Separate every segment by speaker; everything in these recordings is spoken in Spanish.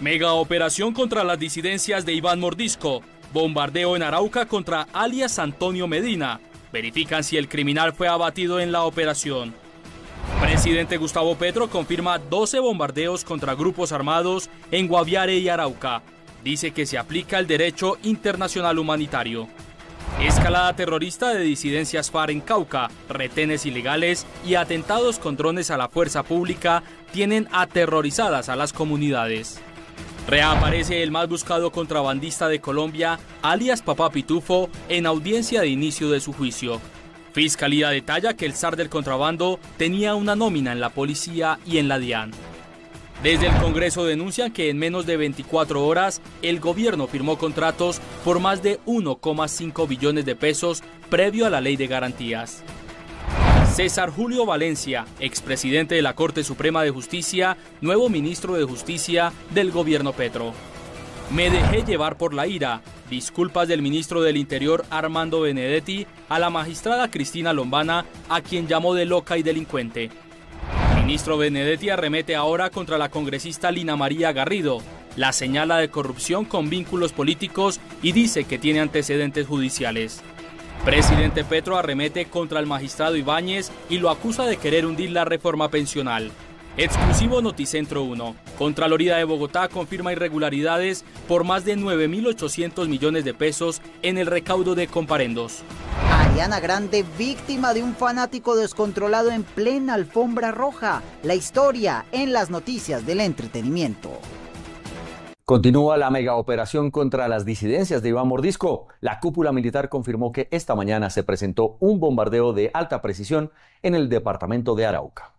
Speaker 1: Mega operación contra las disidencias de Iván Mordisco. Bombardeo en Arauca contra alias Antonio Medina. Verifican si el criminal fue abatido en la operación. Presidente Gustavo Petro confirma 12 bombardeos contra grupos armados en Guaviare y Arauca. Dice que se aplica el derecho internacional humanitario. Escalada terrorista de disidencias FARC en Cauca, retenes ilegales y atentados con drones a la fuerza pública tienen aterrorizadas a las comunidades. Reaparece el más buscado contrabandista de Colombia, alias Papá Pitufo, en audiencia de inicio de su juicio. Fiscalía detalla que el zar del contrabando tenía una nómina en la policía y en la DIAN. Desde el Congreso denuncian que en menos de 24 horas el gobierno firmó contratos por más de 1,5 billones de pesos previo a la Ley de Garantías. César Julio Valencia, expresidente de la Corte Suprema de Justicia, nuevo ministro de Justicia del gobierno Petro. Me dejé llevar por la ira. Disculpas del ministro del Interior Armando Benedetti a la magistrada Cristina Lombana, a quien llamó de loca y delincuente. Ministro Benedetti arremete ahora contra la congresista Lina María Garrido. La señala de corrupción con vínculos políticos y dice que tiene antecedentes judiciales. Presidente Petro arremete contra el magistrado Ibáñez y lo acusa de querer hundir la reforma pensional. Exclusivo Noticentro 1. Contraloría de Bogotá confirma irregularidades por más de 9.800 millones de pesos en el recaudo de comparendos.
Speaker 2: Ariana Grande, víctima de un fanático descontrolado en plena alfombra roja. La historia en las noticias del entretenimiento.
Speaker 3: Continúa la mega operación contra las disidencias de Iván Mordisco. La cúpula militar confirmó que esta mañana se presentó un bombardeo de alta precisión en el departamento de Arauca.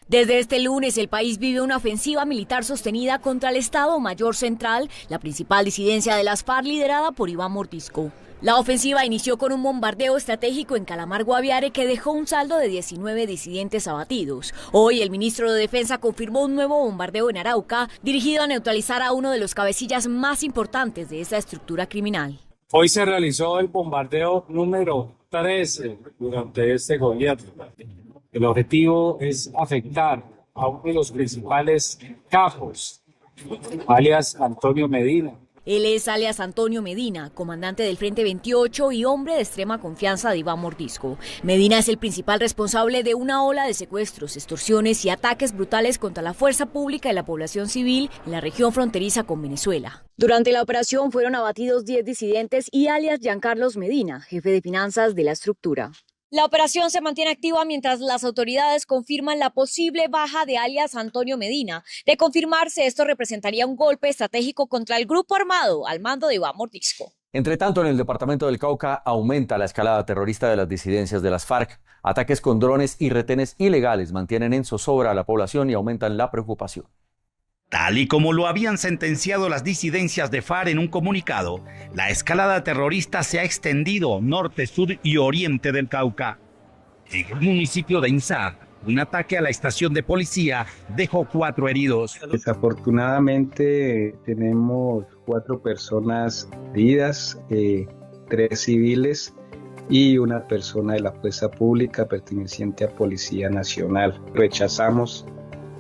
Speaker 4: Desde este lunes, el país vive una ofensiva militar sostenida contra el Estado Mayor Central, la principal disidencia de las FARC liderada por Iván Mordisco. La ofensiva inició con un bombardeo estratégico en Calamar Guaviare que dejó un saldo de 19 disidentes abatidos. Hoy, el ministro de Defensa confirmó un nuevo bombardeo en Arauca, dirigido a neutralizar a uno de los cabecillas más importantes de esta estructura criminal.
Speaker 5: Hoy se realizó el bombardeo número 13 durante este gobierno. El objetivo es afectar a uno de los principales capos, alias Antonio Medina.
Speaker 4: Él es alias Antonio Medina, comandante del Frente 28 y hombre de extrema confianza de Iván Mordisco. Medina es el principal responsable de una ola de secuestros, extorsiones y ataques brutales contra la fuerza pública y la población civil en la región fronteriza con Venezuela. Durante la operación fueron abatidos 10 disidentes y alias Giancarlos Medina, jefe de finanzas de la estructura. La operación se mantiene activa mientras las autoridades confirman la posible baja de alias Antonio Medina. De confirmarse, esto representaría un golpe estratégico contra el grupo armado al mando de Iván Mordisco.
Speaker 3: Entre tanto, en el departamento del Cauca aumenta la escalada terrorista de las disidencias de las FARC. Ataques con drones y retenes ilegales mantienen en zozobra a la población y aumentan la preocupación.
Speaker 6: Tal y como lo habían sentenciado las disidencias de FARC en un comunicado, la escalada terrorista se ha extendido norte, sur y oriente del Cauca. En el municipio de Insar, un ataque a la estación de policía dejó 4 heridos.
Speaker 7: Desafortunadamente tenemos 4 personas heridas, 3 civiles y una persona de la fuerza pública perteneciente a Policía Nacional. Rechazamos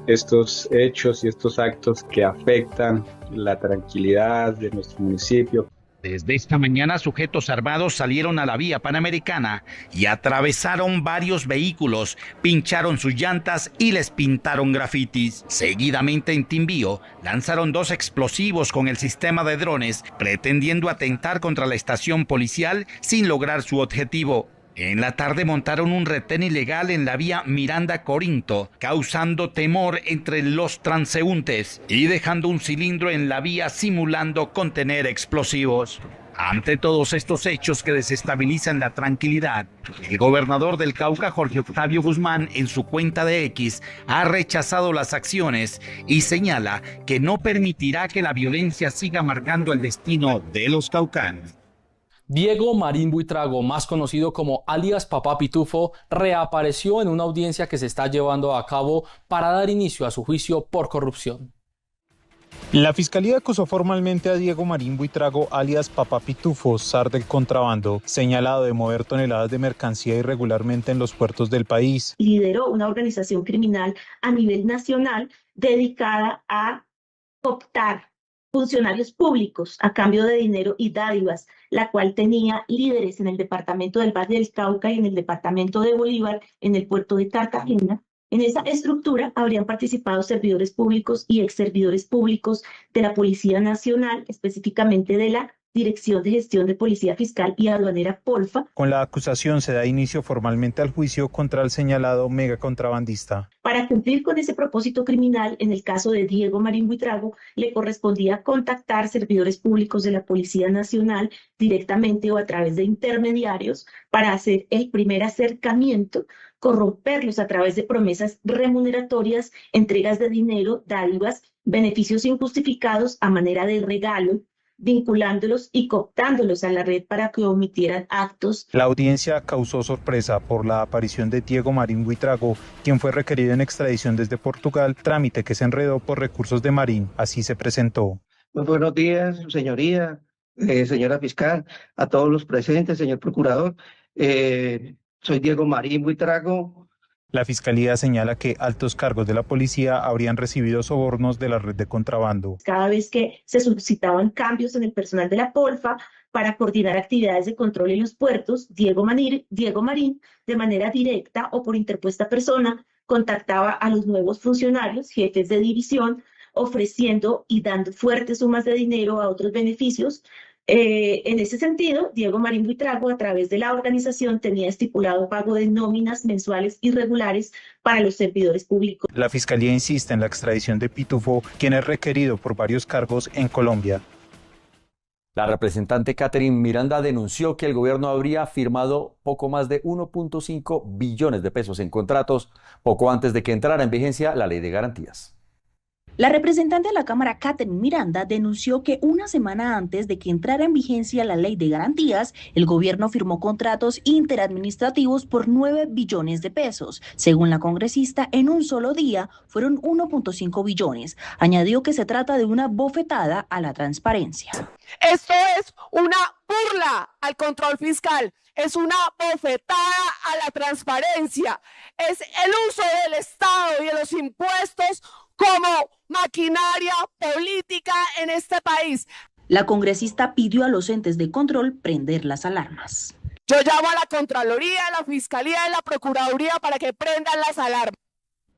Speaker 7: estos hechos y estos actos que afectan la tranquilidad de nuestro municipio.
Speaker 6: Desde esta mañana, sujetos armados salieron a la vía panamericana y atravesaron varios vehículos, pincharon sus llantas y les pintaron grafitis. Seguidamente en Timbío, lanzaron 2 explosivos con el sistema de drones, pretendiendo atentar contra la estación policial sin lograr su objetivo. En la tarde montaron un retén ilegal en la vía Miranda-Corinto, causando temor entre los transeúntes y dejando un cilindro en la vía simulando contener explosivos. Ante todos estos hechos que desestabilizan la tranquilidad, el gobernador del Cauca, Jorge Octavio Guzmán, en su cuenta de X, ha rechazado las acciones y señala que no permitirá que la violencia siga marcando el destino de los caucanos.
Speaker 1: Diego Marín Buitrago, más conocido como alias Papá Pitufo, reapareció en una audiencia que se está llevando a cabo para dar inicio a su juicio por corrupción.
Speaker 8: La Fiscalía acusó formalmente a Diego Marín Buitrago, alias Papá Pitufo, zar del contrabando, señalado de mover toneladas de mercancía irregularmente en los puertos del país.
Speaker 9: Lideró una organización criminal a nivel nacional dedicada a cooptar funcionarios públicos a cambio de dinero y dádivas, la cual tenía líderes en el departamento del Valle del Cauca y en el departamento de Bolívar, en el puerto de Cartagena. En esa estructura habrían participado servidores públicos y ex servidores públicos de la Policía Nacional, específicamente de la Dirección de Gestión de Policía Fiscal y Aduanera Polfa.
Speaker 8: Con la acusación se da inicio formalmente al juicio contra el señalado megacontrabandista.
Speaker 9: Para cumplir con ese propósito criminal, en el caso de Diego Marín Buitrago, le correspondía contactar servidores públicos de la Policía Nacional directamente o a través de intermediarios para hacer el primer acercamiento, corromperlos a través de promesas remuneratorias, entregas de dinero, dádivas, beneficios injustificados a manera de regalo, vinculándolos y cooptándolos a la red para que omitieran actos.
Speaker 8: La audiencia causó sorpresa por la aparición de Diego Marín Buitrago, quien fue requerido en extradición desde Portugal, trámite que se enredó por recursos de Marín. Así se presentó.
Speaker 10: Muy buenos días, señoría, señora fiscal, a todos los presentes, señor procurador. Soy Diego Marín Buitrago.
Speaker 8: La Fiscalía señala que altos cargos de la policía habrían recibido sobornos de la red de contrabando.
Speaker 9: Cada vez que se suscitaban cambios en el personal de la Polfa para coordinar actividades de control en los puertos, Diego Marín, de manera directa o por interpuesta persona, contactaba a los nuevos funcionarios, jefes de división, ofreciendo y dando fuertes sumas de dinero a otros beneficios. En ese sentido, Diego Marín Buitrago, a través de la organización, tenía estipulado pago de nóminas mensuales irregulares para los servidores públicos.
Speaker 8: La Fiscalía insiste en la extradición de Pitufo, quien es requerido por varios cargos en Colombia.
Speaker 3: La representante Catherine Miranda denunció que el gobierno habría firmado poco más de 1.5 billones de pesos en contratos poco antes de que entrara en vigencia la Ley de Garantías.
Speaker 11: La representante de la Cámara, Catherine Miranda, denunció que una semana antes de que entrara en vigencia la Ley de Garantías, el gobierno firmó contratos interadministrativos por 9 billones de pesos. Según la congresista, en un solo día fueron 1.5 billones. Añadió que se trata de una bofetada a la transparencia.
Speaker 12: Esto es una burla al control fiscal. Es una bofetada a la transparencia. Es el uso del Estado y de los impuestos como maquinaria política en este país.
Speaker 11: La congresista pidió a los entes de control prender las alarmas.
Speaker 12: Yo llamo a la Contraloría, a la Fiscalía y a la Procuraduría para que prendan las alarmas.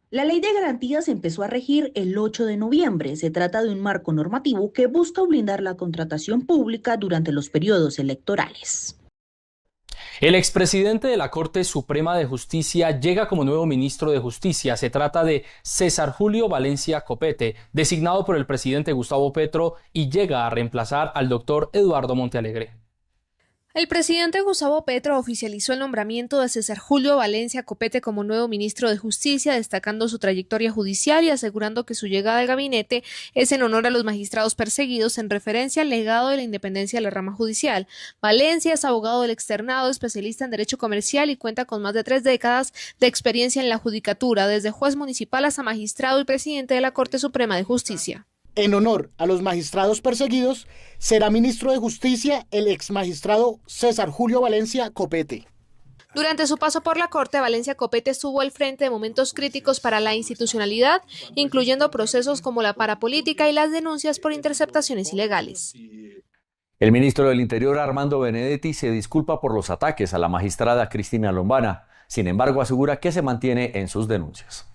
Speaker 11: La Ley de Garantías empezó a regir el 8 de noviembre. Se trata de un marco normativo que busca blindar la contratación pública durante los periodos electorales.
Speaker 1: El expresidente de la Corte Suprema de Justicia llega como nuevo ministro de Justicia. Se trata de César Julio Valencia Copete, designado por el presidente Gustavo Petro, y llega a reemplazar al doctor Eduardo Montealegre.
Speaker 13: El presidente Gustavo Petro oficializó el nombramiento de César Julio Valencia Copete como nuevo ministro de Justicia, destacando su trayectoria judicial y asegurando que su llegada al gabinete es en honor a los magistrados perseguidos en referencia al legado de la independencia de la rama judicial. Valencia es abogado del externado, especialista en derecho comercial y cuenta con más de 3 décadas de experiencia en la judicatura, desde juez municipal hasta magistrado y presidente de la Corte Suprema de Justicia.
Speaker 14: En honor a los magistrados perseguidos, será ministro de Justicia el exmagistrado César Julio Valencia Copete.
Speaker 13: Durante su paso por la Corte, Valencia Copete estuvo al frente de momentos críticos para la institucionalidad, incluyendo procesos como la parapolítica y las denuncias por interceptaciones ilegales.
Speaker 3: El ministro del Interior, Armando Benedetti, se disculpa por los ataques a la magistrada Cristina Lombana. Sin embargo, asegura que se mantiene en sus denuncias.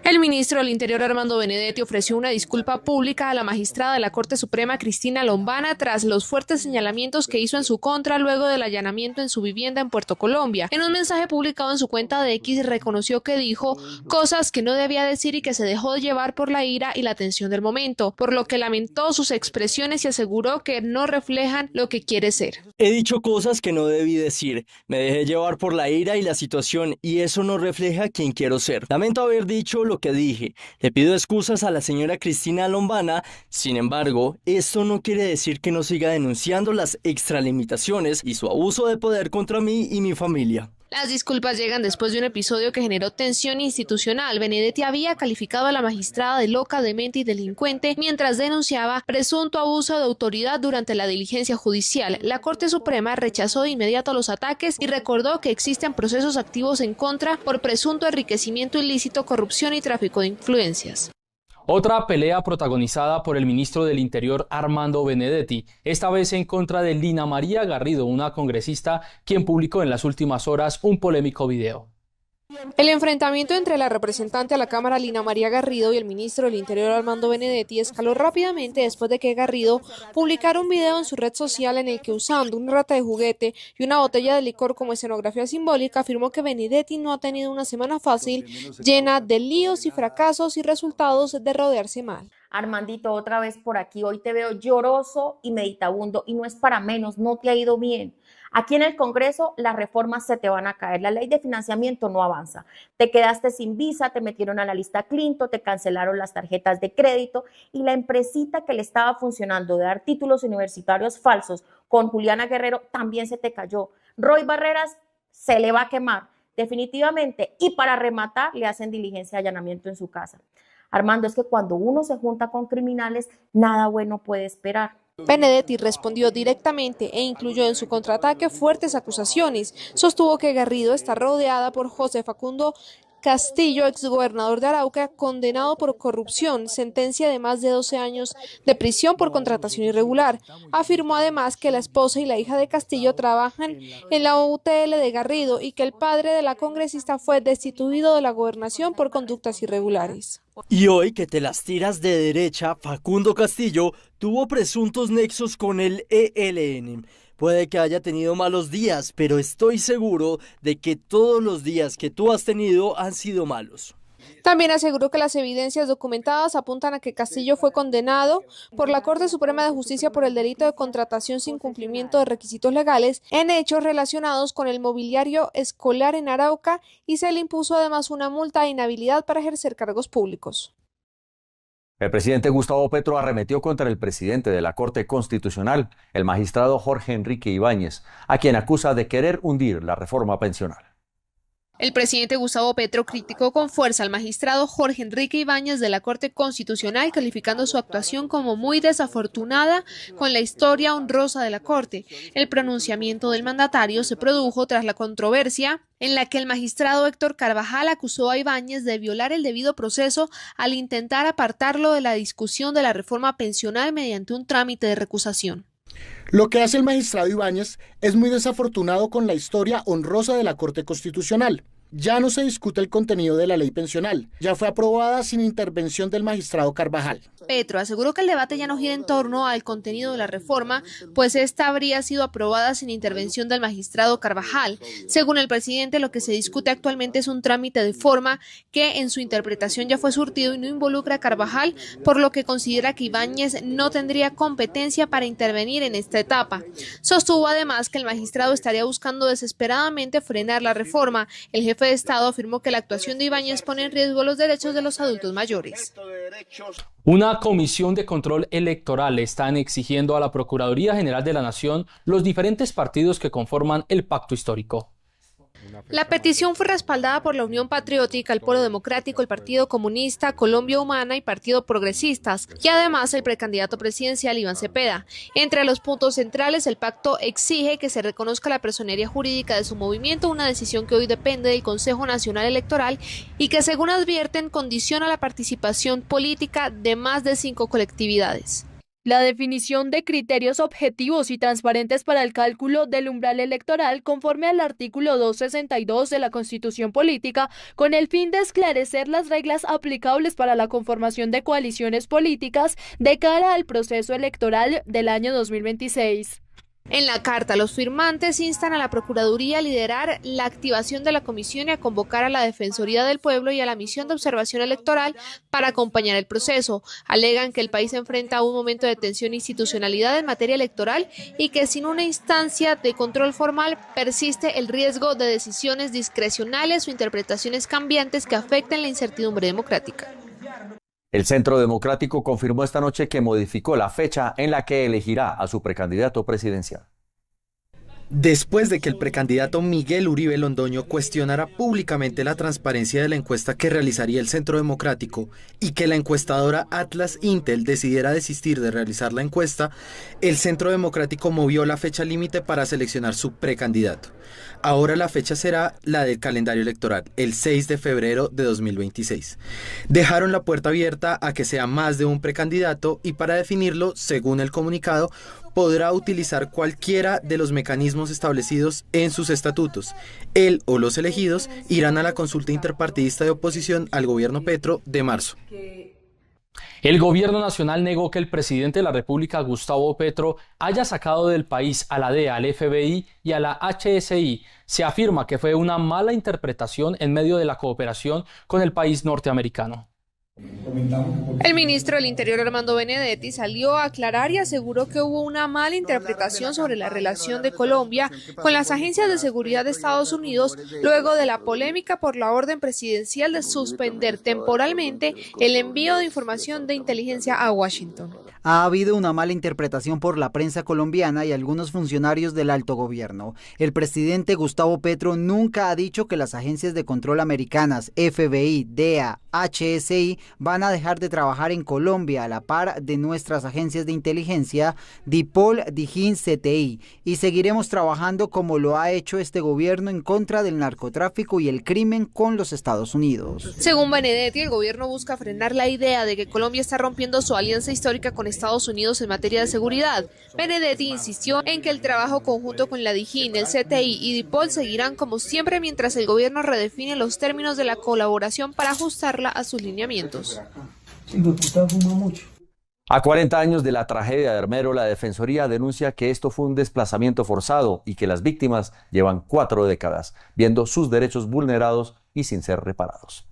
Speaker 13: El ministro del Interior, Armando Benedetti, ofreció una disculpa pública a la magistrada de la Corte Suprema, Cristina Lombana, tras los fuertes señalamientos que hizo en su contra luego del allanamiento en su vivienda en Puerto Colombia. En un mensaje publicado en su cuenta de X, reconoció que dijo cosas que no debía decir y que se dejó llevar por la ira y la tensión del momento, por lo que lamentó sus expresiones y aseguró que no reflejan lo que quiere ser.
Speaker 15: He dicho cosas que no debí decir, me dejé llevar por la ira y la situación y eso no refleja quién quiero ser. Lamento haber dicho lo que dije. Le pido excusas a la señora Cristina Lombana. Sin embargo, esto no quiere decir que no siga denunciando las extralimitaciones y su abuso de poder contra mí y mi familia.
Speaker 13: Las disculpas llegan después de un episodio que generó tensión institucional. Benedetti había calificado a la magistrada de loca, demente y delincuente mientras denunciaba presunto abuso de autoridad durante la diligencia judicial. La Corte Suprema rechazó de inmediato los ataques y recordó que existen procesos activos en contra por presunto enriquecimiento ilícito, corrupción y tráfico de influencias.
Speaker 1: Otra pelea protagonizada por el ministro del Interior Armando Benedetti, esta vez en contra de Lina María Garrido, una congresista quien publicó en las últimas horas un polémico video.
Speaker 13: El enfrentamiento entre la representante a la Cámara Lina María Garrido y el ministro del Interior Armando Benedetti escaló rápidamente después de que Garrido publicara un video en su red social en el que, usando una rata de juguete y una botella de licor como escenografía simbólica, afirmó que Benedetti no ha tenido una semana fácil, llena de líos y fracasos y resultados de rodearse mal.
Speaker 16: Armandito, otra vez por aquí, hoy te veo lloroso y meditabundo y no es para menos, no te ha ido bien. Aquí en el Congreso las reformas se te van a caer, la ley de financiamiento no avanza, te quedaste sin visa, te metieron a la lista Clinton, te cancelaron las tarjetas de crédito y la empresita que le estaba funcionando de dar títulos universitarios falsos con Juliana Guerrero también se te cayó. Roy Barreras se le va a quemar definitivamente y para rematar le hacen diligencia de allanamiento en su casa. Armando, es que cuando uno se junta con criminales, nada bueno puede esperar.
Speaker 13: Benedetti respondió directamente e incluyó en su contraataque fuertes acusaciones. Sostuvo que Garrido está rodeada por José Facundo Castillo, exgobernador de Arauca, condenado por corrupción, sentencia de más de 12 años de prisión por contratación irregular. Afirmó además que la esposa y la hija de Castillo trabajan en la UTL de Garrido y que el padre de la congresista fue destituido de la gobernación por conductas irregulares.
Speaker 15: Y hoy que te las tiras de derecha, Facundo Castillo tuvo presuntos nexos con el ELN. Puede que haya tenido malos días, pero estoy seguro de que todos los días que tú has tenido han sido malos.
Speaker 13: También aseguró que las evidencias documentadas apuntan a que Castillo fue condenado por la Corte Suprema de Justicia por el delito de contratación sin cumplimiento de requisitos legales en hechos relacionados con el mobiliario escolar en Arauca y se le impuso además una multa de inhabilidad para ejercer cargos públicos.
Speaker 3: El presidente Gustavo Petro arremetió contra el presidente de la Corte Constitucional, el magistrado Jorge Enrique Ibáñez, a quien acusa de querer hundir la reforma pensional.
Speaker 13: El presidente Gustavo Petro criticó con fuerza al magistrado Jorge Enrique Ibáñez de la Corte Constitucional, calificando su actuación como muy desafortunada con la historia honrosa de la Corte. El pronunciamiento del mandatario se produjo tras la controversia en la que el magistrado Héctor Carvajal acusó a Ibáñez de violar el debido proceso al intentar apartarlo de la discusión de la reforma pensional mediante un trámite de recusación.
Speaker 14: Lo que hace el magistrado Ibáñez es muy desafortunado con la historia honrosa de la Corte Constitucional. Ya no se discute el contenido de la ley pensional, ya fue aprobada sin intervención del magistrado Carvajal.
Speaker 13: Petro aseguró que el debate ya no gira en torno al contenido de la reforma, pues esta habría sido aprobada sin intervención del magistrado Carvajal. Según el presidente, lo que se discute actualmente es un trámite de forma que en su interpretación ya fue surtido y no involucra a Carvajal, por lo que considera que Ibáñez no tendría competencia para intervenir en esta etapa. Sostuvo además que el magistrado estaría buscando desesperadamente frenar la reforma. El jefe de Estado afirmó que la actuación de Ibáñez pone en riesgo los derechos de los adultos mayores.
Speaker 1: Una comisión de control electoral están exigiendo a la Procuraduría General de la Nación los diferentes partidos que conforman el pacto histórico.
Speaker 13: La petición fue respaldada por la Unión Patriótica, el Polo Democrático, el Partido Comunista, Colombia Humana y Partido Progresistas, y además el precandidato presidencial Iván Cepeda. Entre los puntos centrales, el pacto exige que se reconozca la personería jurídica de su movimiento, una decisión que hoy depende del Consejo Nacional Electoral y que, según advierten, condiciona la participación política de más de 5 colectividades.
Speaker 17: La definición de criterios objetivos y transparentes para el cálculo del umbral electoral conforme al artículo 262 de la Constitución Política con el fin de esclarecer las reglas aplicables para la conformación de coaliciones políticas de cara al proceso electoral del año 2026.
Speaker 13: En la carta, los firmantes instan a la Procuraduría a liderar la activación de la comisión y a convocar a la Defensoría del Pueblo y a la misión de observación electoral para acompañar el proceso. Alegan que el país se enfrenta a un momento de tensión e institucionalidad en materia electoral y que sin una instancia de control formal persiste el riesgo de decisiones discrecionales o interpretaciones cambiantes que afecten la incertidumbre democrática.
Speaker 3: El Centro Democrático confirmó esta noche que modificó la fecha en la que elegirá a su precandidato presidencial.
Speaker 18: Después de que el precandidato Miguel Uribe Londoño cuestionara públicamente la transparencia de la encuesta que realizaría el Centro Democrático y que la encuestadora Atlas Intel decidiera desistir de realizar la encuesta, el Centro Democrático movió la fecha límite para seleccionar su precandidato. Ahora la fecha será la del calendario electoral, el 6 de febrero de 2026. Dejaron la puerta abierta a que sea más de un precandidato y para definirlo, según el comunicado, podrá utilizar cualquiera de los mecanismos establecidos en sus estatutos. Él o los elegidos irán a la consulta interpartidista de oposición al gobierno Petro de marzo.
Speaker 1: El gobierno nacional negó que el presidente de la República, Gustavo Petro, haya sacado del país a la DEA, al FBI y a la HSI. Se afirma que fue una mala interpretación en medio de la cooperación con el país norteamericano.
Speaker 13: El ministro del Interior, Armando Benedetti, salió a aclarar y aseguró que hubo una mala interpretación sobre la relación de Colombia con las agencias de seguridad de Estados Unidos luego de la polémica por la orden presidencial de suspender temporalmente el envío de información de inteligencia a Washington.
Speaker 2: Ha habido una mala interpretación por la prensa colombiana y algunos funcionarios del alto gobierno. El presidente Gustavo Petro nunca ha dicho que las agencias de control americanas, FBI, DEA, HSI, van a dejar de trabajar en Colombia a la par de nuestras agencias de inteligencia, DIPOL, DIJÍN, CTI, y seguiremos trabajando como lo ha hecho este gobierno en contra del narcotráfico y el crimen con los Estados Unidos.
Speaker 13: Según Benedetti, el gobierno busca frenar la idea de que Colombia está rompiendo su alianza histórica con Estados Unidos en materia de seguridad. Benedetti insistió en que el trabajo conjunto con la DIJÍN, el CTI y DIPOL seguirán como siempre mientras el gobierno redefine los términos de la colaboración para ajustarla a sus lineamientos.
Speaker 3: A 40 años de la tragedia de Armero, la Defensoría denuncia que esto fue un desplazamiento forzado y que las víctimas llevan 4 décadas viendo sus derechos vulnerados y sin ser reparados.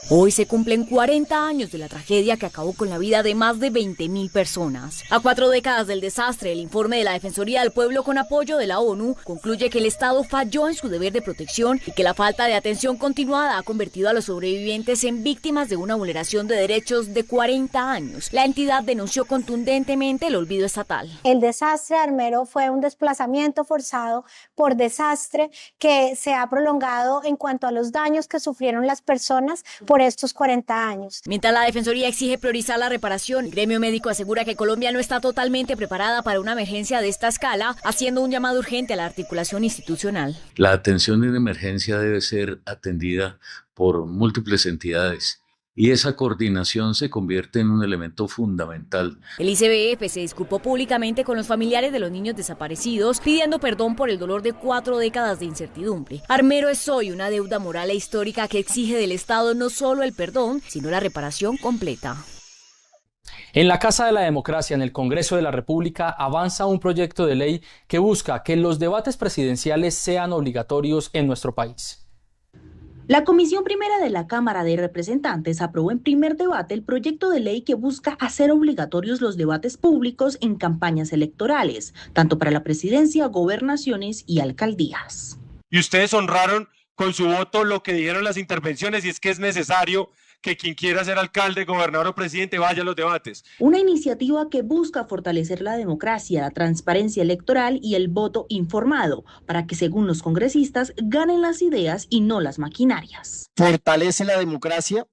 Speaker 4: Hoy se cumplen 40 años de la tragedia que acabó con la vida de más de 20.000 personas. A 4 décadas del desastre, el informe de la Defensoría del Pueblo con apoyo de la ONU concluye que el Estado falló en su deber de protección y que la falta de atención continuada ha convertido a los sobrevivientes en víctimas de una vulneración de derechos de 40 años. La entidad denunció contundentemente el olvido estatal.
Speaker 19: El desastre de Armero fue un desplazamiento forzado por desastre que se ha prolongado en cuanto a los daños que sufrieron las personas por estos 40 años.
Speaker 4: Mientras la Defensoría exige priorizar la reparación, el gremio médico asegura que Colombia no está totalmente preparada para una emergencia de esta escala, haciendo un llamado urgente a la articulación institucional.
Speaker 20: La atención en emergencia debe ser atendida por múltiples entidades y esa coordinación se convierte en un elemento fundamental.
Speaker 4: El ICBF se disculpó públicamente con los familiares de los niños desaparecidos, pidiendo perdón por el dolor de 4 décadas de incertidumbre. Armero es hoy una deuda moral e histórica que exige del Estado no solo el perdón, sino la reparación completa.
Speaker 1: En la Casa de la Democracia, en el Congreso de la República, avanza un proyecto de ley que busca que los debates presidenciales sean obligatorios en nuestro país.
Speaker 11: La Comisión Primera de la Cámara de Representantes aprobó en primer debate el proyecto de ley que busca hacer obligatorios los debates públicos en campañas electorales, tanto para la presidencia, gobernaciones y alcaldías.
Speaker 21: Y ustedes honraron con su voto lo que dijeron las intervenciones, y es que es necesario que quien quiera ser alcalde, gobernador o presidente vaya a los debates.
Speaker 11: Una iniciativa que busca fortalecer la democracia, la transparencia electoral y el voto informado, para que, según los congresistas, ganen las ideas y no las maquinarias.
Speaker 22: Fortalece la democracia,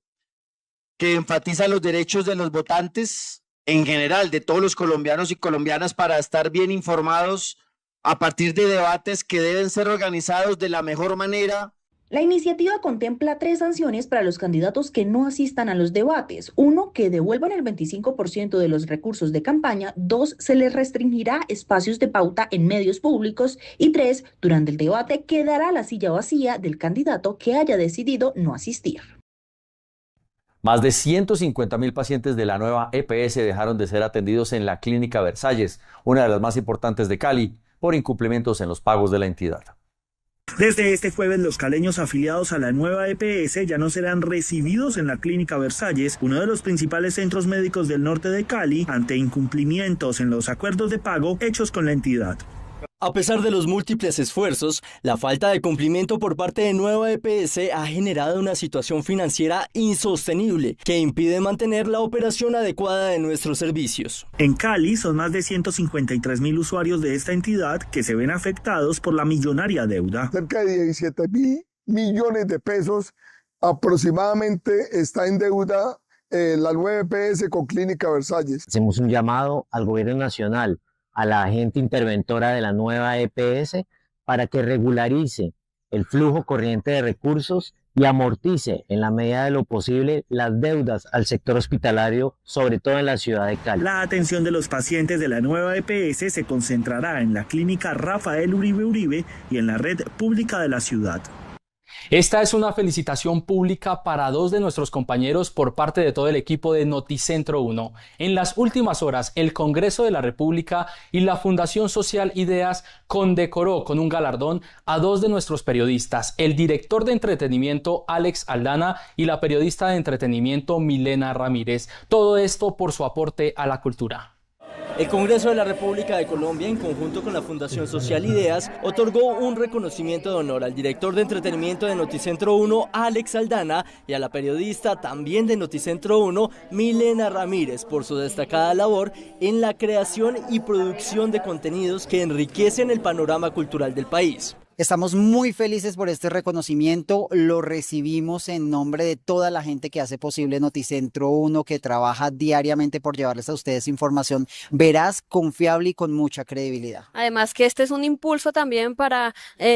Speaker 22: que enfatiza los derechos de los votantes, en general, de todos los colombianos y colombianas, para estar bien informados a partir de debates que deben ser organizados de la mejor manera.
Speaker 11: La iniciativa contempla 3 sanciones para los candidatos que no asistan a los debates. 1, que devuelvan el 25% de los recursos de campaña. 2, se les restringirá espacios de pauta en medios públicos. Y 3, durante el debate quedará la silla vacía del candidato que haya decidido no asistir.
Speaker 3: Más de 150.000 pacientes de la nueva EPS dejaron de ser atendidos en la Clínica Versalles, una de las más importantes de Cali, por incumplimientos en los pagos de la entidad.
Speaker 23: Desde este jueves, los caleños afiliados a la nueva EPS ya no serán recibidos en la Clínica Versalles, uno de los principales centros médicos del norte de Cali, ante incumplimientos en los acuerdos de pago hechos con la entidad.
Speaker 15: A pesar de los múltiples esfuerzos, la falta de cumplimiento por parte de Nueva EPS ha generado una situación financiera insostenible que impide mantener la operación adecuada de nuestros servicios.
Speaker 23: En Cali son más de 153.000 usuarios de esta entidad que se ven afectados por la millonaria deuda.
Speaker 5: Cerca de 17.000 millones de pesos aproximadamente está en deuda la nueva EPS con Clínica Versalles.
Speaker 6: Hacemos un llamado al gobierno nacional, a la agente interventora de la nueva EPS, para que regularice el flujo corriente de recursos y amortice en la medida de lo posible las deudas al sector hospitalario, sobre todo en la ciudad de Cali.
Speaker 23: La atención de los pacientes de la nueva EPS se concentrará en la clínica Rafael Uribe Uribe y en la red pública de la ciudad.
Speaker 1: Esta es una felicitación pública para dos de nuestros compañeros por parte de todo el equipo de Noticentro 1. En las últimas horas, el Congreso de la República y la Fundación Social Ideas condecoró con un galardón a dos de nuestros periodistas, el director de entretenimiento Alex Aldana y la periodista de entretenimiento Milena Ramírez. Todo esto por su aporte a la cultura.
Speaker 15: El Congreso de la República de Colombia, en conjunto con la Fundación Social Ideas, otorgó un reconocimiento de honor al director de entretenimiento de Noticentro 1, Alex Aldana, y a la periodista también de Noticentro 1, Milena Ramírez, por su destacada labor en la creación y producción de contenidos que enriquecen el panorama cultural del país.
Speaker 2: Estamos muy felices por este reconocimiento, lo recibimos en nombre de toda la gente que hace posible Noticentro 1, que trabaja diariamente por llevarles a ustedes información veraz, confiable y con mucha credibilidad.
Speaker 7: Además que este es un impulso también para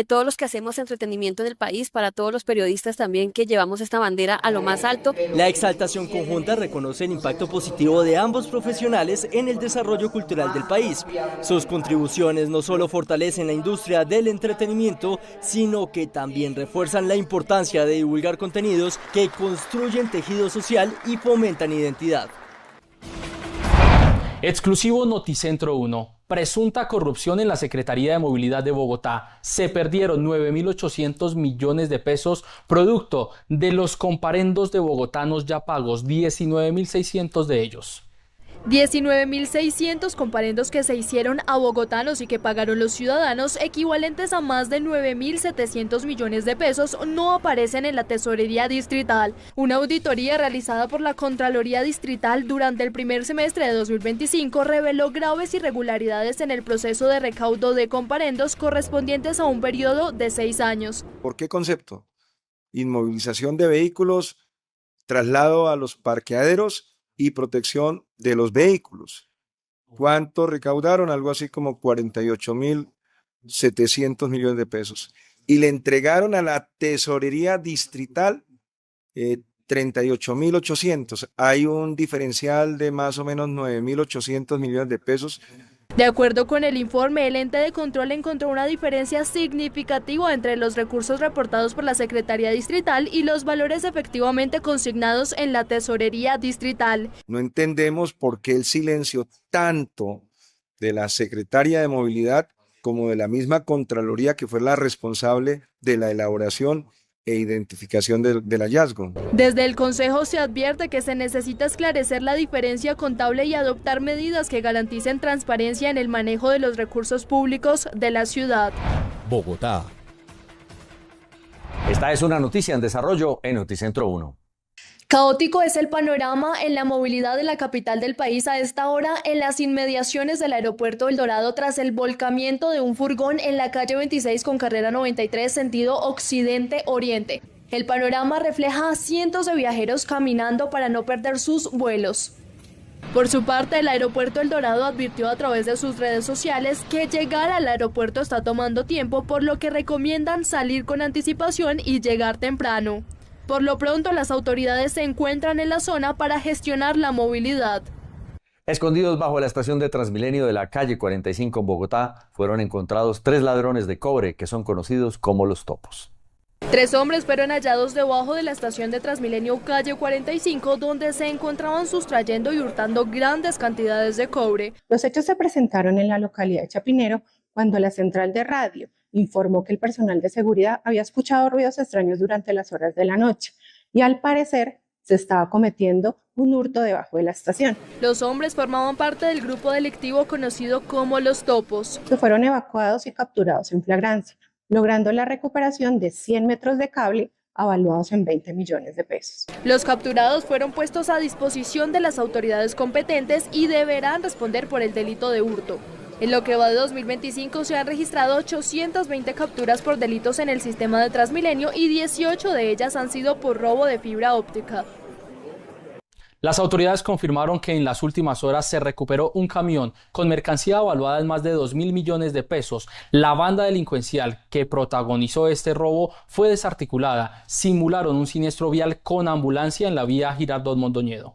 Speaker 7: todos los que hacemos entretenimiento en el país, para todos los periodistas también que llevamos esta bandera a lo más alto.
Speaker 15: La exaltación conjunta reconoce el impacto positivo de ambos profesionales en el desarrollo cultural del país. Sus contribuciones no solo fortalecen la industria del entretenimiento, sino que también refuerzan la importancia de divulgar contenidos que construyen tejido social y fomentan identidad.
Speaker 1: Exclusivo Noticentro 1. Presunta corrupción en la Secretaría de Movilidad de Bogotá. Se perdieron 9.800 millones de pesos producto de los comparendos de bogotanos ya pagos, 19.600 de ellos.
Speaker 17: 19.600 comparendos que se hicieron a bogotanos y que pagaron los ciudadanos, equivalentes a más de 9.700 millones de pesos, no aparecen en la Tesorería Distrital. Una auditoría realizada por la Contraloría Distrital durante el primer semestre de 2025 reveló graves irregularidades en el proceso de recaudo de comparendos correspondientes a un periodo de 6 años.
Speaker 24: ¿Por qué concepto? Inmovilización de vehículos, traslado a los parqueaderos y protección de los vehículos. ¿Cuánto recaudaron? Algo así como 48.700 millones de pesos. Y le entregaron a la Tesorería Distrital 38.800. Hay un diferencial de más o menos 9.800 millones de pesos.
Speaker 17: De acuerdo con el informe, el ente de control encontró una diferencia significativa entre los recursos reportados por la Secretaría Distrital y los valores efectivamente consignados en la Tesorería Distrital.
Speaker 24: No entendemos por qué el silencio tanto de la Secretaría de Movilidad como de la misma Contraloría, que fue la responsable de la elaboración e identificación del hallazgo.
Speaker 17: Desde el Consejo se advierte que se necesita esclarecer la diferencia contable y adoptar medidas que garanticen transparencia en el manejo de los recursos públicos de la ciudad.
Speaker 3: Bogotá. Esta es una noticia en desarrollo en Noticentro 1.
Speaker 17: Caótico es el panorama en la movilidad de la capital del país a esta hora en las inmediaciones del aeropuerto El Dorado tras el volcamiento de un furgón en la calle 26 con carrera 93 sentido occidente-oriente. El panorama refleja a cientos de viajeros caminando para no perder sus vuelos. Por su parte, el aeropuerto El Dorado advirtió a través de sus redes sociales que llegar al aeropuerto está tomando tiempo, por lo que recomiendan salir con anticipación y llegar temprano. Por lo pronto, las autoridades se encuentran en la zona para gestionar la movilidad.
Speaker 3: Escondidos bajo la estación de Transmilenio de la calle 45 en Bogotá, fueron encontrados 3 ladrones de cobre que son conocidos como los topos.
Speaker 17: 3 hombres fueron hallados debajo de la estación de Transmilenio calle 45, donde se encontraban sustrayendo y hurtando grandes cantidades de cobre.
Speaker 25: Los hechos se presentaron en la localidad de Chapinero, cuando la central de radio informó que el personal de seguridad había escuchado ruidos extraños durante las horas de la noche y al parecer se estaba cometiendo un hurto debajo de la estación.
Speaker 17: Los hombres formaban parte del grupo delictivo conocido como Los Topos,
Speaker 25: que fueron evacuados y capturados en flagrancia, logrando la recuperación de 100 metros de cable avaluados en 20 millones de pesos.
Speaker 17: Los capturados fueron puestos a disposición de las autoridades competentes y deberán responder por el delito de hurto. En lo que va de 2025 se han registrado 820 capturas por delitos en el sistema de Transmilenio y 18 de ellas han sido por robo de fibra óptica.
Speaker 1: Las autoridades confirmaron que en las últimas horas se recuperó un camión con mercancía evaluada en más de 2.000 millones de pesos. La banda delincuencial que protagonizó este robo fue desarticulada. Simularon un siniestro vial con ambulancia en la vía Girardot-Mondoñedo.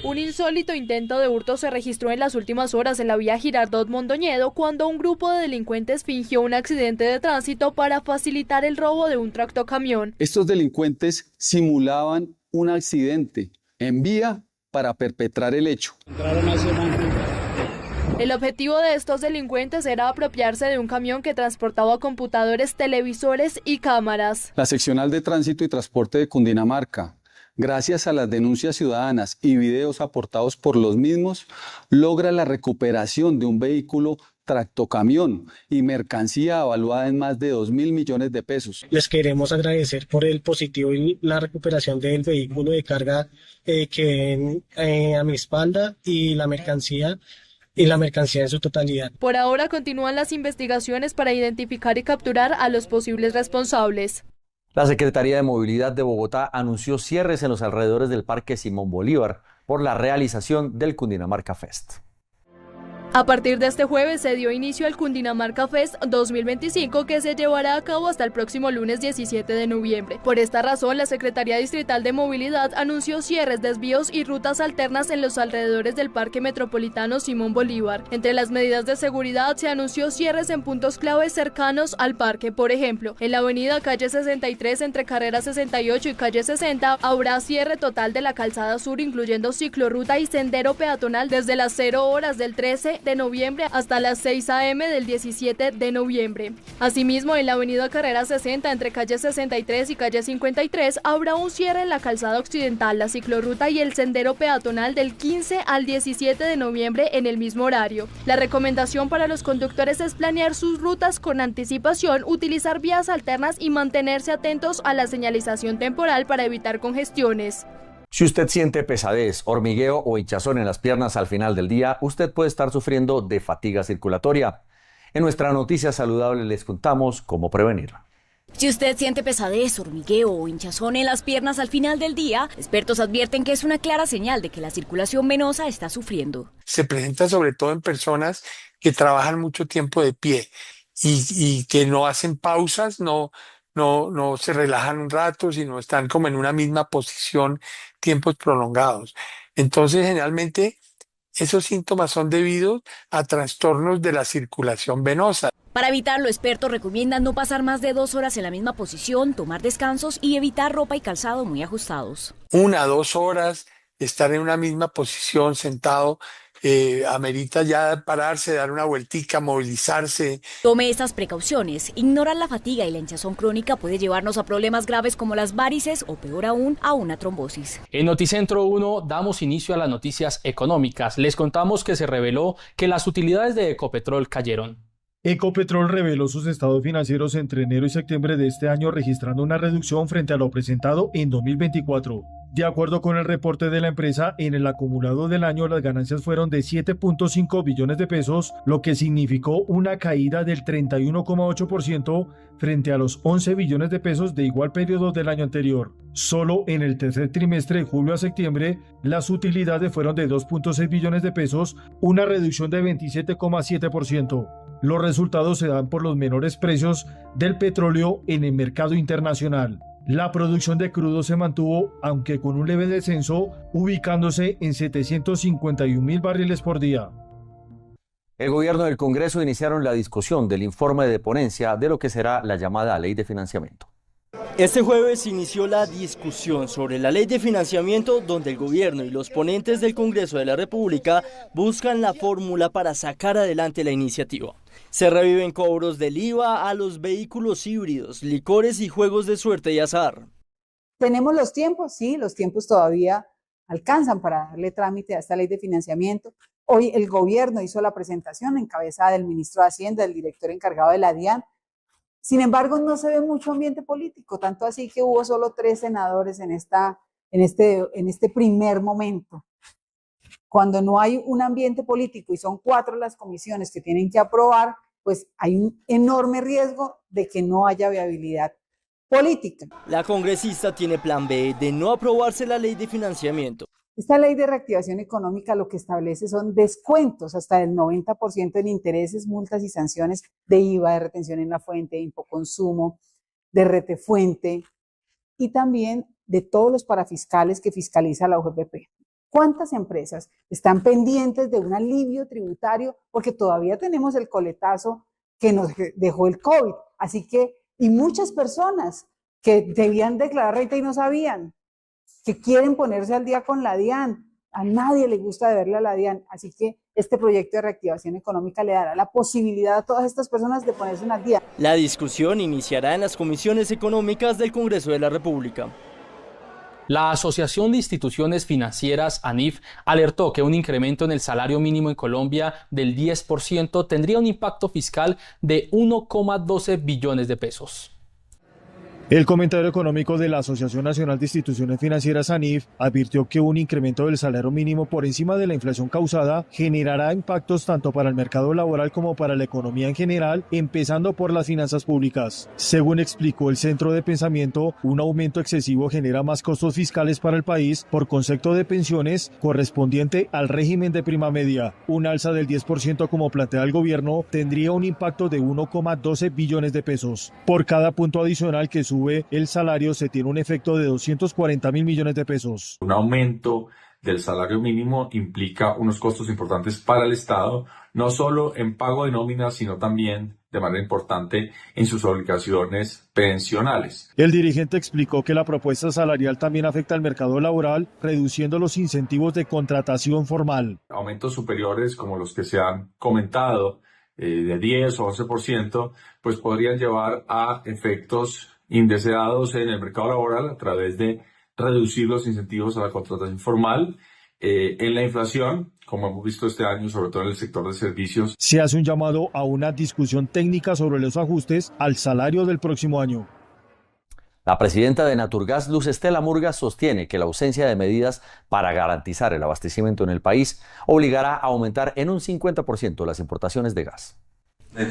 Speaker 17: Un insólito intento de hurto se registró en las últimas horas en la vía Girardot-Mondoñedo cuando un grupo de delincuentes fingió un accidente de tránsito para facilitar el robo de un tractocamión.
Speaker 8: Estos delincuentes simulaban un accidente en vía para perpetrar el hecho.
Speaker 17: El objetivo de estos delincuentes era apropiarse de un camión que transportaba computadores, televisores y cámaras.
Speaker 8: La Seccional de Tránsito y Transporte de Cundinamarca, gracias a las denuncias ciudadanas y videos aportados por los mismos, logra la recuperación de un vehículo tractocamión y mercancía evaluada en más de 2.000 millones de pesos.
Speaker 9: Les queremos agradecer por el positivo y la recuperación del vehículo de carga que ven a mi espalda y la mercancía en su totalidad.
Speaker 17: Por ahora continúan las investigaciones para identificar y capturar a los posibles responsables.
Speaker 3: La Secretaría de Movilidad de Bogotá anunció cierres en los alrededores del Parque Simón Bolívar por la realización del Cundinamarca Fest.
Speaker 17: A partir de este jueves se dio inicio al Cundinamarca Fest 2025 que se llevará a cabo hasta el próximo lunes 17 de noviembre. Por esta razón, la Secretaría Distrital de Movilidad anunció cierres, desvíos y rutas alternas en los alrededores del Parque Metropolitano Simón Bolívar. Entre las medidas de seguridad se anunció cierres en puntos claves cercanos al parque. Por ejemplo, en la avenida Calle 63 entre Carrera 68 y Calle 60 habrá cierre total de la calzada sur incluyendo ciclorruta y sendero peatonal desde las 0 horas del 13 de noviembre hasta las 6 a.m. del 17 de noviembre. Asimismo, en la avenida Carrera 60 entre calle 63 y calle 53 habrá un cierre en la calzada occidental, la ciclorruta y el sendero peatonal del 15 al 17 de noviembre en el mismo horario. La recomendación para los conductores es planear sus rutas con anticipación, utilizar vías alternas y mantenerse atentos a la señalización temporal para evitar congestiones.
Speaker 3: Si usted siente pesadez, hormigueo o hinchazón en las piernas al final del día, usted puede estar sufriendo de fatiga circulatoria. En nuestra noticia saludable les contamos cómo prevenirla.
Speaker 4: Si usted siente pesadez, hormigueo o hinchazón en las piernas al final del día, expertos advierten que es una clara señal de que la circulación venosa está sufriendo.
Speaker 10: Se presenta sobre todo en personas que trabajan mucho tiempo de pie y que no hacen pausas, no se relajan un rato, sino están como en una misma posición tiempos prolongados. Entonces, generalmente, esos síntomas son debidos a trastornos de la circulación venosa.
Speaker 4: Para evitarlo, expertos recomiendan no pasar más de 2 horas en la misma posición, tomar descansos y evitar ropa y calzado muy ajustados.
Speaker 10: 1 a 2 horas, estar en una misma posición sentado, amerita ya pararse, dar una vueltica, movilizarse.
Speaker 4: Tome estas precauciones. Ignorar la fatiga y la hinchazón crónica puede llevarnos a problemas graves como las varices o peor aún, a una trombosis.
Speaker 1: En Noticentro 1 damos inicio a las noticias económicas. Les contamos que se reveló que las utilidades de Ecopetrol cayeron.
Speaker 12: Ecopetrol reveló sus estados financieros entre enero y septiembre de este año, registrando una reducción frente a lo presentado en 2024. De acuerdo con el reporte de la empresa, en el acumulado del año las ganancias fueron de 7.5 billones de pesos, lo que significó una caída del 31,8% frente a los 11 billones de pesos de igual periodo del año anterior. Solo en el tercer trimestre de julio a septiembre, las utilidades fueron de 2.6 billones de pesos, una reducción de 27,7%. Los resultados se dan por los menores precios del petróleo en el mercado internacional. La producción de crudo se mantuvo, aunque con un leve descenso, ubicándose en 751.000 barriles por día.
Speaker 3: El gobierno y el Congreso iniciaron la discusión del informe de ponencia de lo que será la llamada Ley de Financiamiento.
Speaker 15: Este jueves inició la discusión sobre la ley de financiamiento, donde el gobierno y los ponentes del Congreso de la República buscan la fórmula para sacar adelante la iniciativa. Se reviven cobros del IVA a los vehículos híbridos, licores y juegos de suerte y azar.
Speaker 13: ¿Tenemos los tiempos? Sí, los tiempos todavía alcanzan para darle trámite a esta ley de financiamiento. Hoy el gobierno hizo la presentación encabezada del ministro de Hacienda, del director encargado de la DIAN. Sin embargo, no se ve mucho ambiente político, tanto así que hubo solo 3 senadores en este primer momento. Cuando no hay un ambiente político y son 4 las comisiones que tienen que aprobar, pues hay un enorme riesgo de que no haya viabilidad política.
Speaker 15: La congresista tiene plan B de no aprobarse la ley de financiamiento.
Speaker 13: Esta ley de reactivación económica lo que establece son descuentos hasta del 90% en intereses, multas y sanciones de IVA, de retención en la fuente, de impoconsumo, de retefuente y también de todos los parafiscales que fiscaliza la UGPP. ¿Cuántas empresas están pendientes de un alivio tributario? Porque todavía tenemos el coletazo que nos dejó el COVID. Así que, y muchas personas que debían declarar renta y no sabían, que quieren ponerse al día con la DIAN. A nadie le gusta deberle a la DIAN. Así que este proyecto de reactivación económica le dará la posibilidad a todas estas personas de ponerse al día.
Speaker 15: La discusión iniciará en las comisiones económicas del Congreso de la República.
Speaker 1: La Asociación de Instituciones Financieras, ANIF, alertó que un incremento en el salario mínimo en Colombia del 10% tendría un impacto fiscal de 1,12 billones de pesos.
Speaker 12: El comentario económico de la Asociación Nacional de Instituciones Financieras ANIF advirtió que un incremento del salario mínimo por encima de la inflación causada generará impactos tanto para el mercado laboral como para la economía en general, empezando por las finanzas públicas. Según explicó el Centro de Pensamiento, un aumento excesivo genera más costos fiscales para el país por concepto de pensiones correspondiente al régimen de prima media. Un alza del 10% como plantea el gobierno tendría un impacto de 1,12 billones de pesos. Por cada punto adicional que sube el salario se tiene un efecto de 240.000 millones de pesos.
Speaker 14: Un aumento del salario mínimo implica unos costos importantes para el Estado, no solo en pago de nóminas, sino también de manera importante en sus obligaciones pensionales.
Speaker 12: El dirigente explicó que la propuesta salarial también afecta al mercado laboral, reduciendo los incentivos de contratación formal.
Speaker 14: Aumentos superiores como los que se han comentado, de 10 o 11%, pues podrían llevar a efectos indeseados en el mercado laboral a través de reducir los incentivos a la contratación formal. En la inflación, como hemos visto este año, sobre todo en el sector de servicios.
Speaker 12: Se hace un llamado a una discusión técnica sobre los ajustes al salario del próximo año.
Speaker 3: La presidenta de Naturgas, Luz Estela Murgas, sostiene que la ausencia de medidas para garantizar el abastecimiento en el país obligará a aumentar en un 50% las importaciones de gas.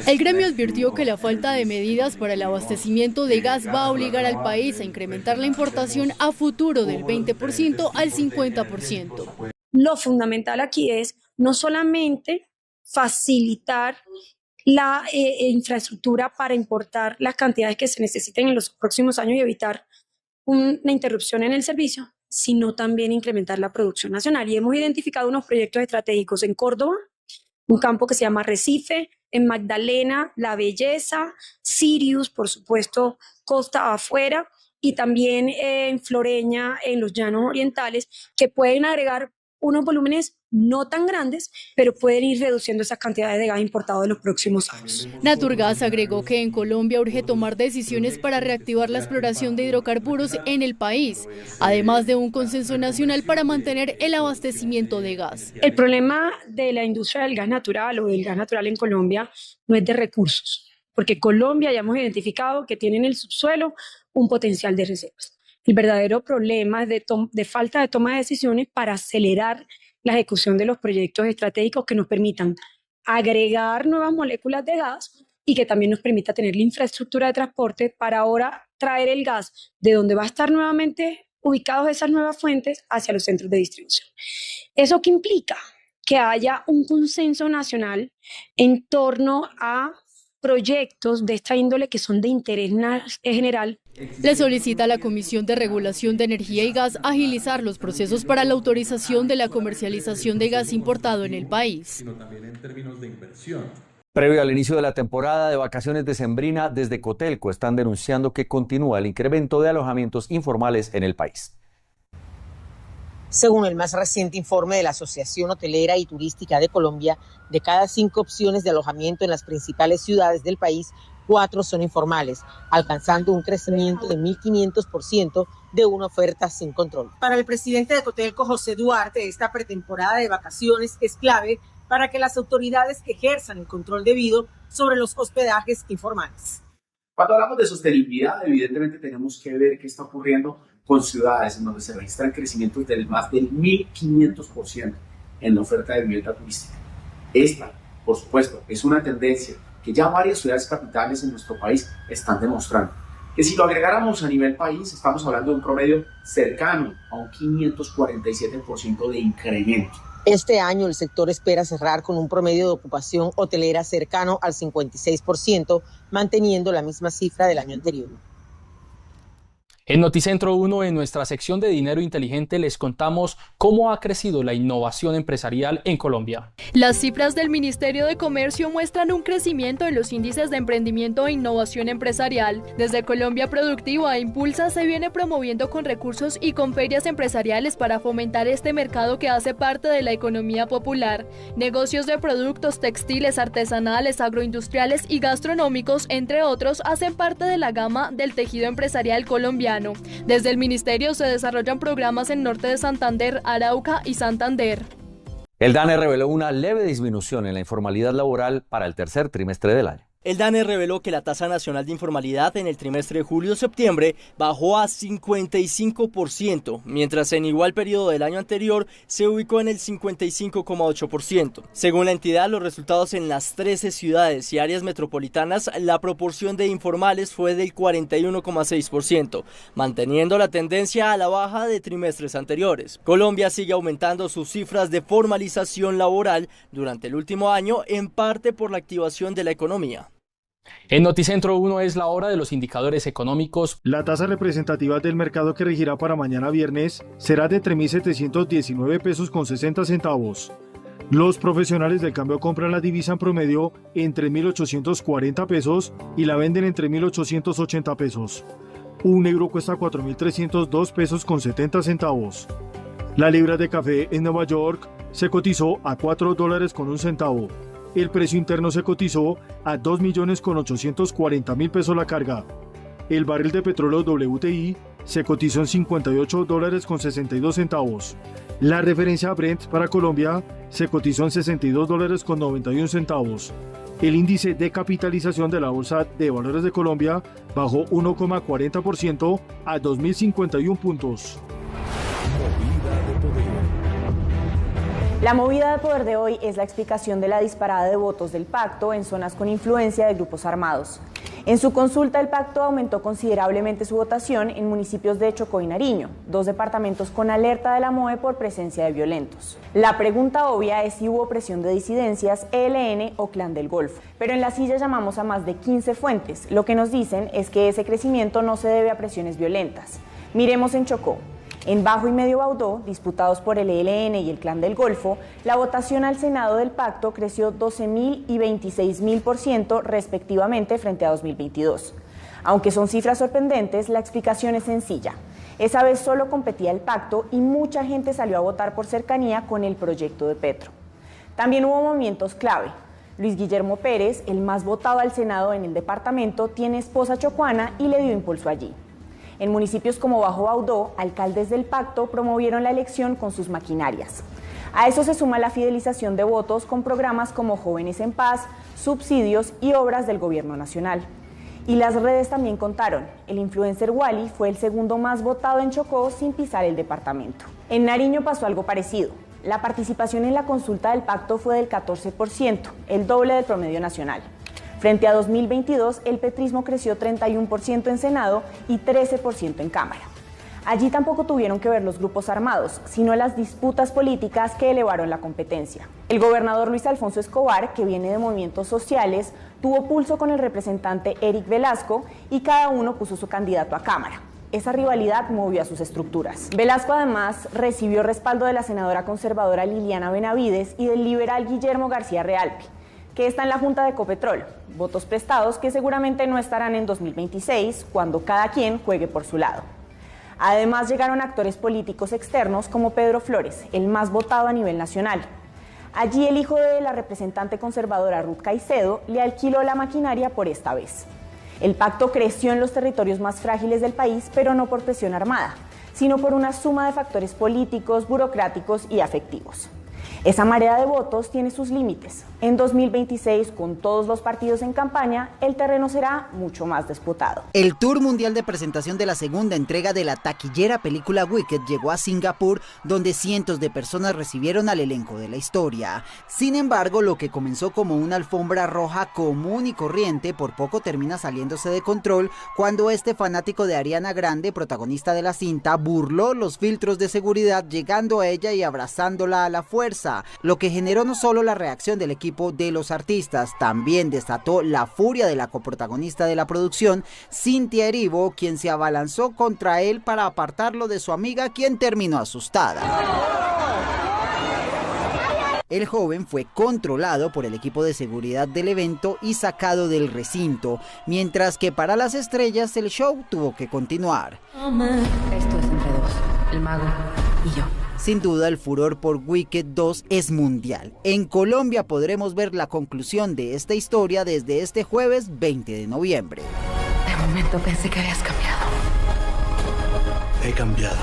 Speaker 16: El gremio advirtió que la falta de medidas para el abastecimiento de gas va a obligar al país a incrementar la importación a futuro del 20% al 50%.
Speaker 18: Lo fundamental aquí es no solamente facilitar la infraestructura para importar las cantidades que se necesiten en los próximos años y evitar una interrupción en el servicio, sino también incrementar la producción nacional. Y hemos identificado unos proyectos estratégicos en Córdoba, un campo que se llama Recife, en Magdalena, La Belleza, Sirius, por supuesto, costa afuera, y también en Floreña, en los llanos orientales, que pueden agregar unos volúmenes no tan grandes, pero pueden ir reduciendo esas cantidades de gas importado en los próximos años.
Speaker 16: Naturgas agregó que en Colombia urge tomar decisiones para reactivar la exploración de hidrocarburos en el país, además de un consenso nacional para mantener el abastecimiento de gas.
Speaker 18: El problema de la industria del gas natural o del gas natural en Colombia no es de recursos, porque Colombia ya hemos identificado que tiene en el subsuelo un potencial de reservas. El verdadero problema es de falta de toma de decisiones para acelerar la ejecución de los proyectos estratégicos que nos permitan agregar nuevas moléculas de gas y que también nos permita tener la infraestructura de transporte para ahora traer el gas de donde va a estar nuevamente ubicados esas nuevas fuentes hacia los centros de distribución. ¿Eso qué implica? Que haya un consenso nacional en torno a proyectos de esta índole que son de interés general.
Speaker 16: Le solicita a la Comisión de Regulación de Energía y Gas agilizar los procesos para la autorización de la comercialización de gas importado en el país.
Speaker 14: Sino también en términos de inversión.
Speaker 3: Previo al inicio de la temporada de vacaciones decembrina, desde Cotelco están denunciando que continúa el incremento de alojamientos informales en el país.
Speaker 11: Según el más reciente informe de la Asociación Hotelera y Turística de Colombia, de cada 5 opciones de alojamiento en las principales ciudades del país, 4 son informales, alcanzando un crecimiento de 1.500% de una oferta sin control. Para el presidente de Cotelco, José Duarte, esta pretemporada de vacaciones es clave para que las autoridades ejerzan el control debido sobre los hospedajes informales.
Speaker 19: Cuando hablamos de sostenibilidad, evidentemente tenemos que ver qué está ocurriendo con ciudades en donde se registran crecimientos del más del 1.500% en la oferta de vivienda turística. Esta, por supuesto, es una tendencia que ya varias ciudades capitales en nuestro país están demostrando. Que si lo agregáramos a nivel país, estamos hablando de un promedio cercano a un 547% de incremento.
Speaker 11: Este año el sector espera cerrar con un promedio de ocupación hotelera cercano al 56%, manteniendo la misma cifra del año anterior.
Speaker 1: En Noticentro 1, en nuestra sección de Dinero Inteligente, les contamos cómo ha crecido la innovación empresarial en Colombia.
Speaker 17: Las cifras del Ministerio de Comercio muestran un crecimiento en los índices de emprendimiento e innovación empresarial. Desde Colombia Productiva Impulsa se viene promoviendo con recursos y con ferias empresariales para fomentar este mercado que hace parte de la economía popular. Negocios de productos textiles, artesanales, agroindustriales y gastronómicos, entre otros, hacen parte de la gama del tejido empresarial colombiano. Desde el ministerio se desarrollan programas en Norte de Santander, Arauca y Santander.
Speaker 3: El DANE reveló una leve disminución en la informalidad laboral para el tercer trimestre del año.
Speaker 15: El DANE reveló que la tasa nacional de informalidad en el trimestre de julio-septiembre bajó a 55%, mientras en igual periodo del año anterior se ubicó en el 55,8%. Según la entidad, los resultados en las 13 ciudades y áreas metropolitanas, la proporción de informales fue del 41,6%, manteniendo la tendencia a la baja de trimestres anteriores. Colombia sigue aumentando sus cifras de formalización laboral durante el último año, en parte por la activación de la economía.
Speaker 1: En Noticentro 1 es la hora de los indicadores económicos.
Speaker 12: La tasa representativa del mercado que regirá para mañana viernes será de 3.719 pesos con 60 centavos. Los profesionales del cambio compran la divisa en promedio en 3.840 pesos y la venden en 3.880 pesos. Un negro cuesta 4.302 pesos con 70 centavos. La libra de café en Nueva York se cotizó a $4 con un centavo. El precio interno se cotizó a 2.840.000 pesos la carga. El barril de petróleo WTI se cotizó en $58 con 62 centavos. La referencia Brent para Colombia se cotizó en $62 con 91 centavos. El índice de capitalización de la Bolsa de Valores de Colombia bajó 1,40% a 2.051 puntos.
Speaker 20: La movida de poder de hoy es la explicación de la disparada de votos del pacto en zonas con influencia de grupos armados. En su consulta, el pacto aumentó considerablemente su votación en municipios de Chocó y Nariño, 2 departamentos con alerta de la MOE por presencia de violentos. La pregunta obvia es si hubo presión de disidencias, ELN o Clan del Golfo. Pero en la silla llamamos a más de 15 fuentes. Lo que nos dicen es que ese crecimiento no se debe a presiones violentas. Miremos en Chocó. En Bajo y Medio Baudó, disputados por el ELN y el Clan del Golfo, la votación al Senado del pacto creció 12.000 y 26.000% respectivamente frente a 2022. Aunque son cifras sorprendentes, la explicación es sencilla. Esa vez solo competía el pacto y mucha gente salió a votar por cercanía con el proyecto de Petro. También hubo movimientos clave. Luis Guillermo Pérez, el más votado al Senado en el departamento, tiene esposa chocuana y le dio impulso allí. En municipios como Bajo Baudó, alcaldes del pacto promovieron la elección con sus maquinarias. A eso se suma la fidelización de votos con programas como Jóvenes en Paz, subsidios y obras del gobierno nacional. Y las redes también contaron. El influencer Wally fue el segundo más votado en Chocó sin pisar el departamento. En Nariño pasó algo parecido. La participación en la consulta del pacto fue del 14%, el doble del promedio nacional. Frente a 2022, el petrismo creció 31% en Senado y 13% en Cámara. Allí tampoco tuvieron que ver los grupos armados, sino las disputas políticas que elevaron la competencia. El gobernador Luis Alfonso Escobar, que viene de movimientos sociales, tuvo pulso con el representante Eric Velasco y cada uno puso su candidato a Cámara. Esa rivalidad movió a sus estructuras. Velasco además recibió respaldo de la senadora conservadora Liliana Benavides y del liberal Guillermo García Realpi, que está en la Junta de Ecopetrol, votos prestados que seguramente no estarán en 2026, cuando cada quien juegue por su lado. Además llegaron actores políticos externos como Pedro Flores, el más votado a nivel nacional. Allí el hijo de la representante conservadora Ruth Caicedo le alquiló la maquinaria por esta vez. El pacto creció en los territorios más frágiles del país, pero no por presión armada, sino por una suma de factores políticos, burocráticos y afectivos. Esa marea de votos tiene sus límites. En 2026, con todos los partidos en campaña, el terreno será mucho más disputado.
Speaker 2: El Tour Mundial de presentación de la segunda entrega de la taquillera película Wicked llegó a Singapur, donde cientos de personas recibieron al elenco de la historia. Sin embargo, lo que comenzó como una alfombra roja común y corriente, por poco termina saliéndose de control cuando este fanático de Ariana Grande, protagonista de la cinta, burló los filtros de seguridad, llegando a ella y abrazándola a la fuerza, lo que generó no solo la reacción del equipo de los artistas, también desató la furia de la coprotagonista de la producción, Cynthia Erivo, quien se abalanzó contra él para apartarlo de su amiga, quien terminó asustada. El joven fue controlado por el equipo de seguridad del evento y sacado del recinto, mientras que para las estrellas el show tuvo que continuar.
Speaker 5: Esto es entre dos, el mago y yo.
Speaker 2: Sin duda, el furor por Wicked 2 es mundial. En Colombia podremos ver la conclusión de esta historia desde este jueves 20 de noviembre.
Speaker 5: De momento pensé que habías cambiado.
Speaker 6: He cambiado.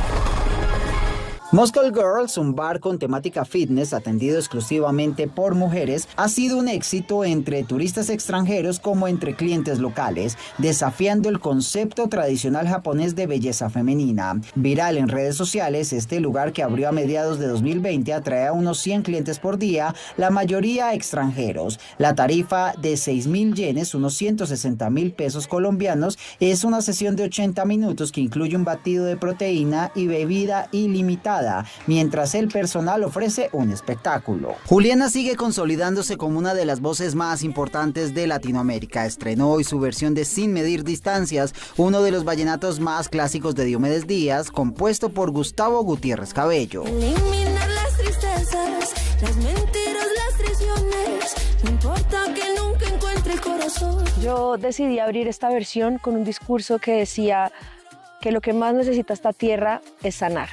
Speaker 2: Moscow Girls, un bar con temática fitness atendido exclusivamente por mujeres, ha sido un éxito entre turistas extranjeros como entre clientes locales, desafiando el concepto tradicional japonés de belleza femenina. Viral en redes sociales, este lugar, que abrió a mediados de 2020, atrae a unos 100 clientes por día, la mayoría extranjeros. La tarifa de 6.000 yenes, unos 160.000 pesos colombianos, es una sesión de 80 minutos que incluye un batido de proteína y bebida ilimitada, mientras el personal ofrece un espectáculo. Juliana sigue consolidándose como una de las voces más importantes de Latinoamérica. Estrenó hoy su versión de Sin Medir Distancias, uno de los vallenatos más clásicos de Diomedes Díaz, compuesto por Gustavo Gutiérrez Cabello.
Speaker 21: Eliminar las tristezas, las mentiras, las traiciones, no importa que nunca encuentre el corazón.
Speaker 7: Yo decidí abrir esta versión con un discurso que decía que lo que más necesita esta tierra es sanar.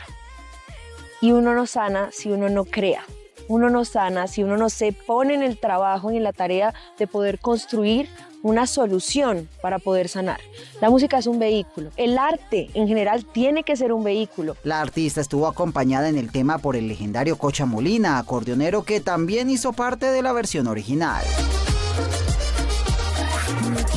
Speaker 7: Y uno no sana si uno no crea. Uno no sana si uno no se pone en el trabajo y en la tarea de poder construir una solución para poder sanar. La música es un vehículo. El arte en general tiene que ser un vehículo.
Speaker 2: La artista estuvo acompañada en el tema por el legendario Cocha Molina, acordeonero que también hizo parte de la versión original.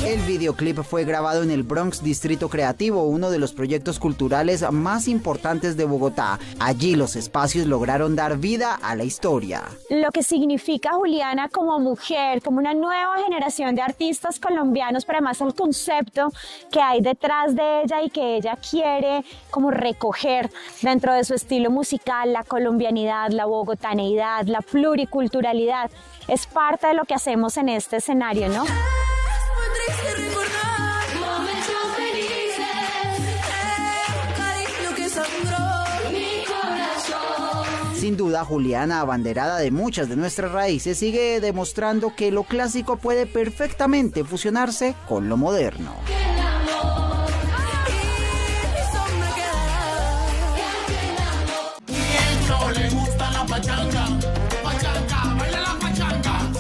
Speaker 2: El videoclip fue grabado en el Bronx Distrito Creativo, uno de los proyectos culturales más importantes de Bogotá. Allí los espacios lograron dar vida a la historia.
Speaker 22: Lo que significa Juliana como mujer, como una nueva generación de artistas colombianos, pero además el concepto que hay detrás de ella y que ella quiere como recoger dentro de su estilo musical, la colombianidad, la bogotaneidad, la pluriculturalidad, es parte de lo que hacemos en este escenario, ¿no?
Speaker 2: Sin duda, Juliana, abanderada de muchas de nuestras raíces, sigue demostrando que lo clásico puede perfectamente fusionarse con lo moderno.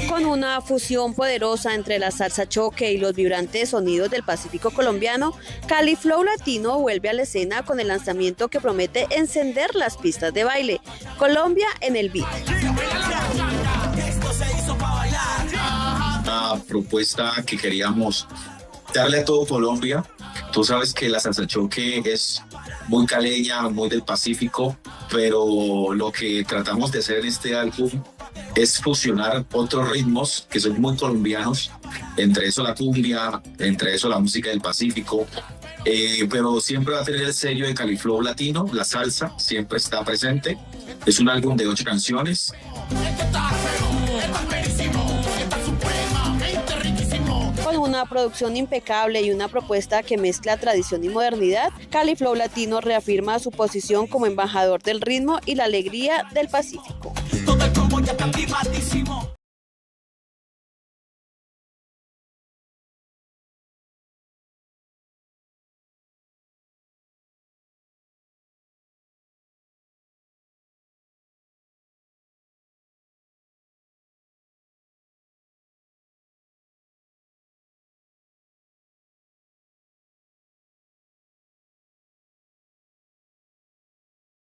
Speaker 7: Con una fusión poderosa entre la salsa choque y los vibrantes sonidos del Pacífico colombiano, Cali Flow Latino vuelve a la escena con el lanzamiento que promete encender las pistas de baile. Colombia en el beat.
Speaker 23: Una propuesta que queríamos darle a todo Colombia. Tú sabes que la salsa choque es muy caleña, muy del Pacífico, pero lo que tratamos de hacer en este álbum es fusionar otros ritmos que son muy colombianos, entre eso la cumbia, entre eso la música del Pacífico, pero siempre va a tener el sello de Cali Flow Latino, la salsa siempre está presente. Es un álbum de 8 canciones.
Speaker 7: Con una producción impecable y una propuesta que mezcla tradición y modernidad, Cali Flow Latino reafirma su posición como embajador del ritmo y la alegría del Pacífico.